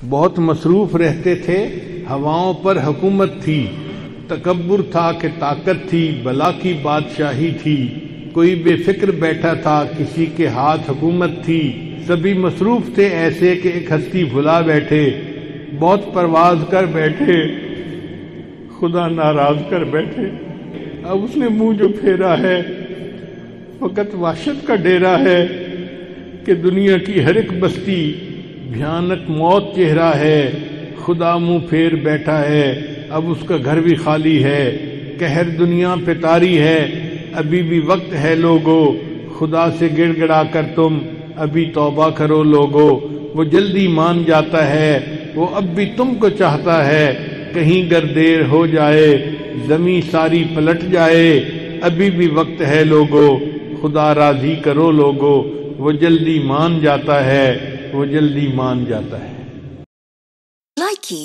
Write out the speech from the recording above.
بہت مصروف رہتے تھے، ہواؤں پر حکومت تھی، تکبر تھا کہ طاقت تھی، بلا کی بادشاہی تھی، کوئی بے فکر بیٹھا تھا، کسی کے ہاتھ حکومت تھی، سبھی مصروف تھے ایسے کہ ایک ہستی بھلا بیٹھے، بہت پرواز کر بیٹھے، خدا ناراض کر بیٹھے۔ اب اس نے منہ جو پھیرا ہے فقط وحشت کا ڈیرا ہے کہ دنیا کی ہر ایک بستی بھیانک موت چہرہ ہے، خدا منہ پھیر بیٹھا ہے، اب اس کا گھر بھی خالی ہے، قہر دنیا پہ طاری ہے، ابھی بھی وقت ہے لوگو، خدا سے گڑ گڑا کر تم ابھی توبہ کرو لوگو، وہ جلدی مان جاتا ہے، وہ اب بھی تم کو چاہتا ہے، کہیں گر دیر ہو جائے زمیں ساری پلٹ جائے، ابھی بھی وقت ہے لوگو، خدا راضی کرو لوگو، وہ جلدی مان جاتا ہے، وہ جلدی مان جاتا ہے۔ لائکی